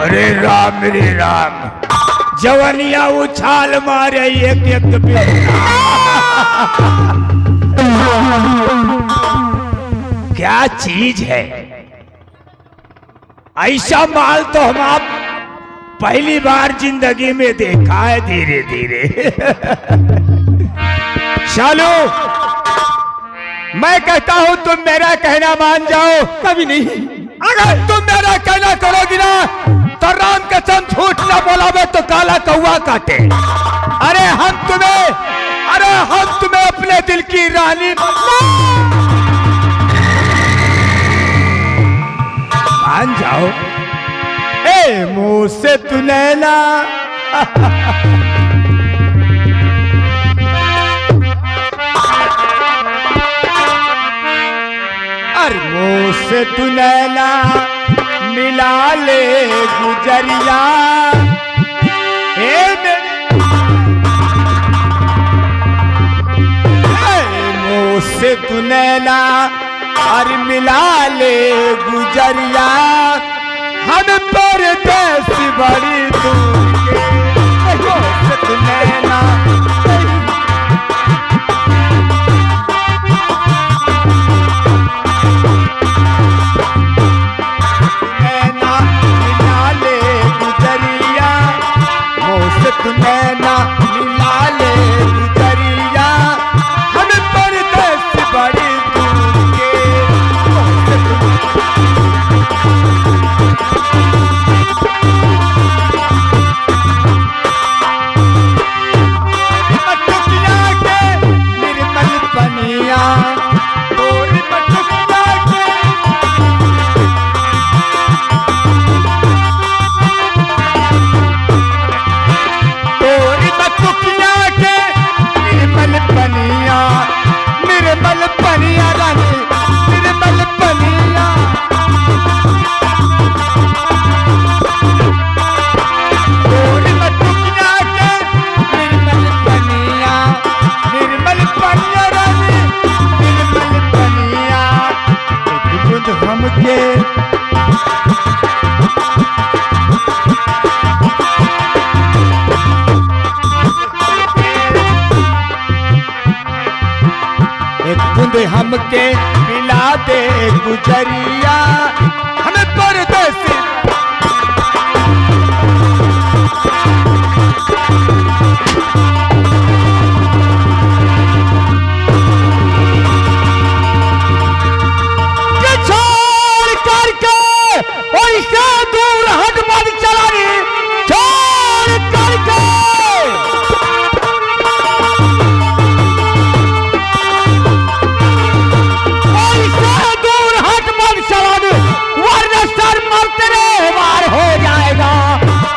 अरे राम रे राम, जवनिया उछाल मारे एक एक पे। क्या चीज है, ऐसा माल तो हम आप पहली बार जिंदगी में देखा है। धीरे धीरे शालू, मैं कहता हूं तुम मेरा कहना मान जाओ। कभी नहीं। अगर तुम मेरा कहना करोगी ना तो राम कसम झूठ ना बोलावे तो काला कौवा काटे। अरे हम तुम्हें अपने दिल की रानी मान जाओ। ए मुंह से तू नैना अरे मुंह से तू नैना मिला ले गुजरिया। मुंह से तू नैना अरे मिला ले गुजरिया। हम परदेस बड़ी दूर के तू नैना नैना मिला ले गुजरिया। हम परदेस बड़ी दूर के मटुकिया के निर्मल पनिया। निर्मल पनिया रानी निर्मल पनिया। तोरी मटुकिया के निर्मल पनिया। निर्मल पनिया रानी निर्मल पनिया। एक बूंद हमके एक बूंद हमके पिला दे गुजरिया। हमें परदेस छोड़ करके और इससे दूर हट मत चलानी। छोड़ करके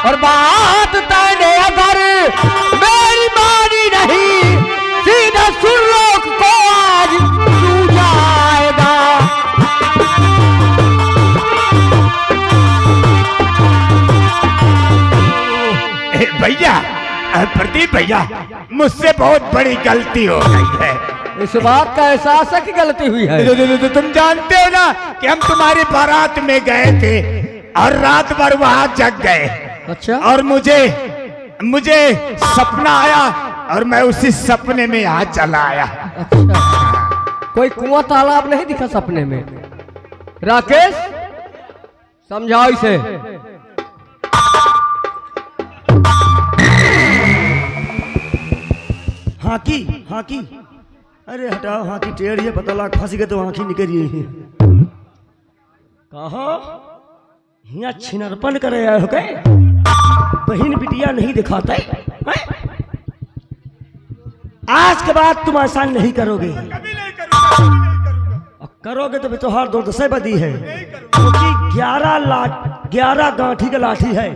और बात तैने अगर मेरी मानी नहीं सीधा सुरलोक को आज तू जाएगा। भैया, प्रदीप भैया, मुझसे बहुत बड़ी गलती हो गई है। इस बात का एहसास है कि गलती हुई है। तुम जानते हो ना कि हम तुम्हारी बारात में गए थे और रात भर वहां जग गए। अच्छा। और मुझे सपना आया और मैं उसी सपने में यहाँ चला आया। अच्छा। कोई कुआं तालाब नहीं दिखा सपने में? राकेश, समझाओ इसे। हाकी अरे हटाओ, हाकी टेढ़ है, पता लग फंस गए तो आंखी निकली है। कहा यहाँ छिनरपन करे आए हो गए? बहन बिटिया नहीं दिखाते? आज के बाद तुम ऐसा नहीं करोगे। कभी नहीं करूंगा। करोगे तो तोहार दो दसे बदी है, क्योंकि 11 गांठी का लाठी है।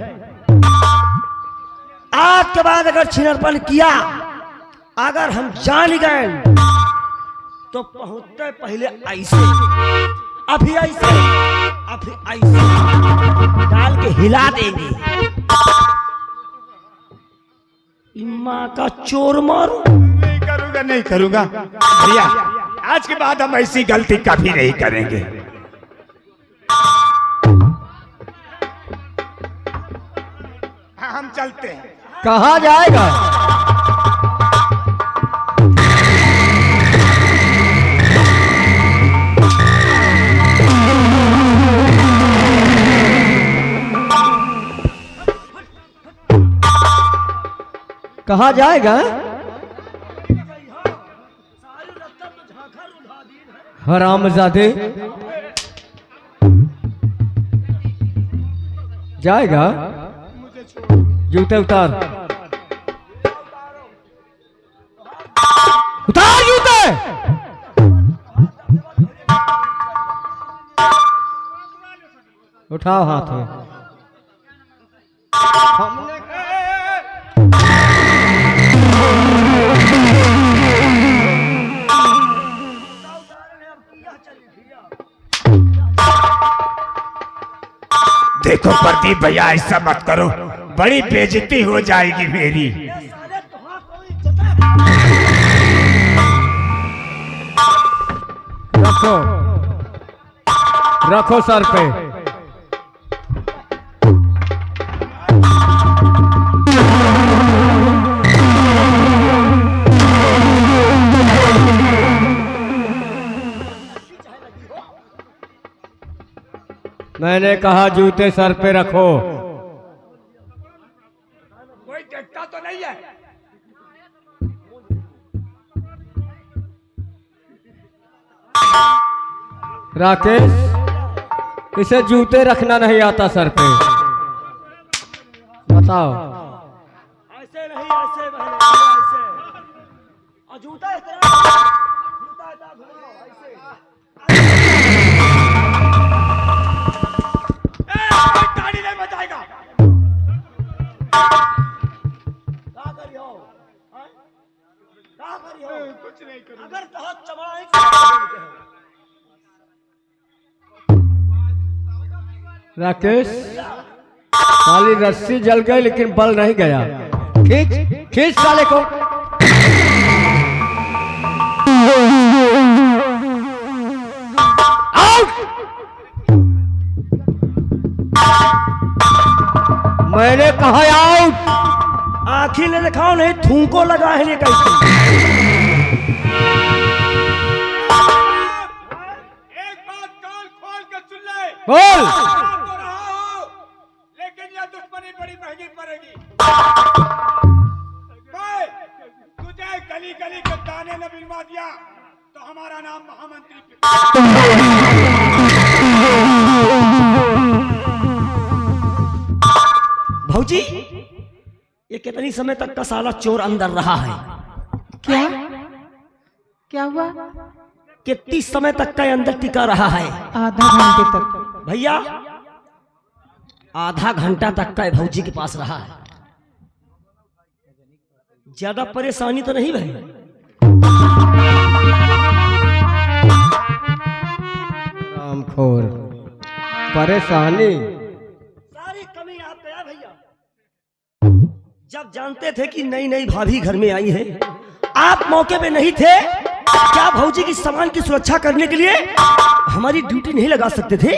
आज के बाद अगर छिनरपन किया, अगर हम जान गए तो पहुंचते पहले ऐसे, अभी ऐसे डाल के हिला देंगे। माँ का चोर मारू। नहीं करूंगा भैया, आज के बाद हम ऐसी गलती कभी नहीं करेंगे। हम चलते हैं। कहाँ जाएगा? कहाँ जाएगा? हरामजादे जाएगा। जूते उतार, उतार जूते। उठाओ हाथ में। देखो प्रदीप भैया, ऐसा मत करो, बड़ी बेइज्जती हो जाएगी मेरी। रखो, रखो सर पे। मैंने कहा जूते सर पे रखो। कोई देखता तो नहीं है? राकेश, इसे जूते रखना नहीं आता सर पे। बताओ। ऐसे नहीं, ऐसे ऐसे। और जूता इस तरह, जूता इतना घुमाओ ऐसे। गाड़ी नहीं बचाएगा। क्या करियो? हैं? क्या करियो? कुछ नहीं करूँ। अगर बहुत चबाए राकेश, साली रस्सी जल गई लेकिन बल नहीं गया। खींच, खींच साले को। आउट! मैंने कहा आउट। आँखी ने दिखाओ नहीं, थूको लगा है नहीं कैसे। एक बात कान खोल के सुन ले। बोल। तो रहा हो, लेकिन यह दुश्मनी बड़ी महंगी पड़ेगी। भाई, तुझे गली गली के दाने न बिलवा दिया तो हमारा नाम महामंत्री भौजी, ये कितनी समय तक का साला चोर अंदर रहा है? क्या क्या हुआ? कितनी समय तक का अंदर टिका रहा है? आधा घंटे तक। भैया, आधा घंटा तक का भौजी के पास रहा है। ज्यादा परेशानी तो नहीं भाई? रामखोर, परेशानी। सारी कमी आप पे है भैया। जब जानते थे कि नई नई भाभी घर में आई है, आप मौके पे नहीं थे? क्या भौजी की सामान की सुरक्षा करने के लिए हमारी ड्यूटी नहीं लगा सकते थे?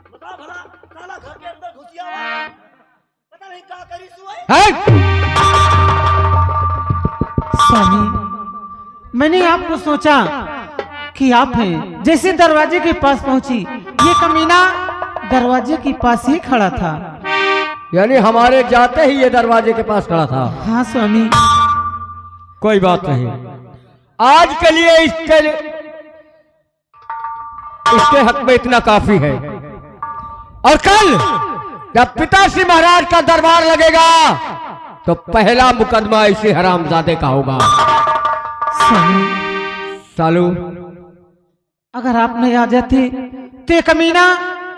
बता भला, साला घर के अंदर घुसिया हुआ, पता नहीं क्या करी सुई। स्वामी, मैंने आपको सोचा कि आप हैं। जैसे दरवाजे के पास पहुंची, ये कमीना दरवाजे के पास ही खड़ा था। यानी हमारे जाते ही ये दरवाजे के पास खड़ा था। हाँ स्वामी। कोई बात नहीं, आज के लिए इसके हक में इतना काफी है। और कल जब पिताश्री महाराज का दरबार लगेगा तो पहला मुकदमा इसी हरामजादे का होगा। स्वामी, सालू, अगर आप नहीं आ जाते तो ये कमीना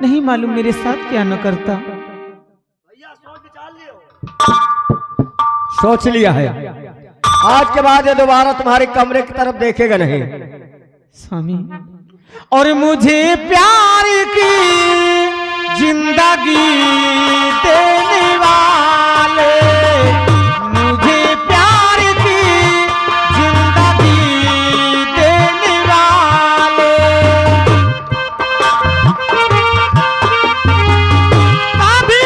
नहीं मालूम मेरे साथ क्या न करता। भैया सोच विचार लियो। सोच लिया है, आज के बाद ये दोबारा तुम्हारे कमरे की तरफ देखेगा नहीं। स्वामी, और मुझे प्यार की जिंदगी देने वाले, मुझे प्यार की जिंदगी देने वाले, कभी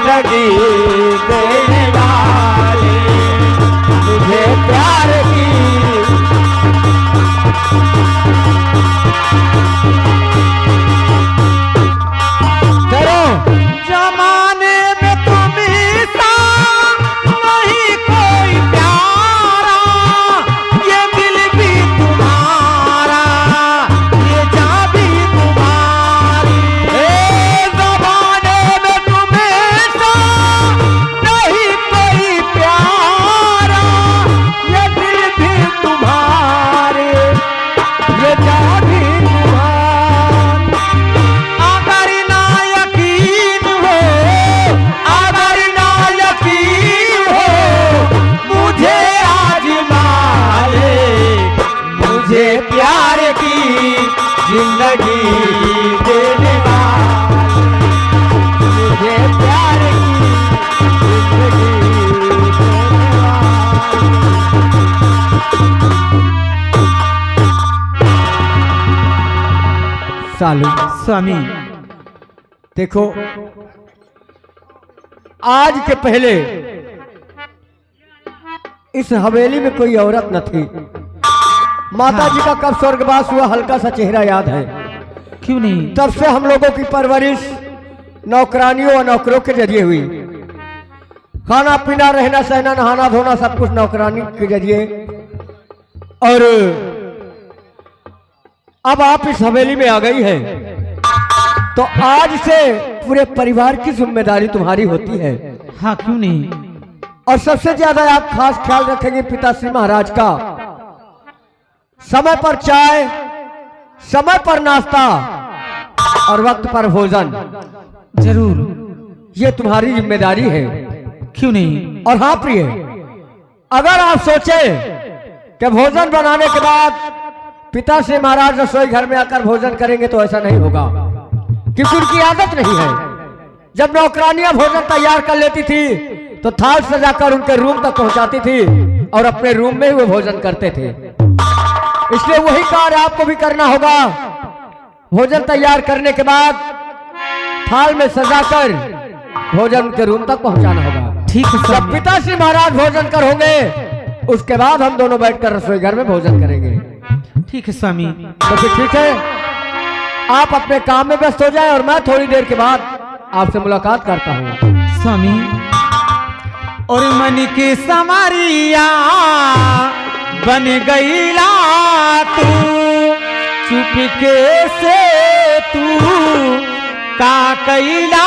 जिंदगी देने वाले मुझे प्यार की चलो जमाने में तुम्हें सा नहीं कोई प्यारा, ये दिल भी तुम्हारा, ये जान भी तुम्हारी। जमाने में तुम्हें सा नहीं कोई प्यारा, ये दिल भी तुम्हारे, ये जान भी तुम्हारी। अगर ना यकीन हो, अगर ना यकीन हो मुझे आजमा ले, मुझे प्यार की जिंदगी देने वाले, मुझे प्यार की जिंदगी देने वाले। सालू स्वामी देखो, आज के पहले इस हवेली में कोई औरत न थी। माता जी का कब स्वर्गवास हुआ हल्का सा चेहरा याद है। क्यों नहीं? तब से हम लोगों की परवरिश नौकरानियों और नौकरों के जरिए हुई। खाना पीना, रहना सहना, नहाना धोना सब कुछ नौकरानी के जरिए। और अब आप इस हवेली में आ गई है तो आज से पूरे परिवार की जिम्मेदारी तुम्हारी होती है। हाँ क्यों नहीं? और सबसे ज्यादा आप खास ख्याल रखेंगे पिताश्री महाराज का। समय पर चाय, समय पर नाश्ता और वक्त पर भोजन, जरूर। ये तुम्हारी जिम्मेदारी है। क्यों नहीं? और हाँ प्रिय, अगर आप सोचे कि भोजन बनाने के बाद पिताश्री महाराज रसोई घर में आकर भोजन करेंगे तो ऐसा नहीं होगा, क्योंकि उनकी आदत नहीं है। जब नौकरानियां भोजन तैयार कर लेती थी तो थाल सजाकर उनके रूम तक पहुंचाती थी और अपने रूम में ही वो भोजन करते थे। इसलिए वही कार्य आपको भी करना होगा। भोजन तैयार करने के बाद थाल में सजाकर भोजन उनके रूम तक पहुंचाना होगा। ठीक है जब स्वामी। पिताश्री महाराज भोजन कर होंगे उसके बाद हम दोनों बैठकर रसोई घर में भोजन करेंगे। ठीक है स्वामी। तो फिर ठीक है, आप अपने काम में व्यस्त हो जाएं और मैं थोड़ी देर के बाद आपसे मुलाकात करता हूँ। स्वामी, और मन की समारिया बन गईला तू, चुपके से तू का कैला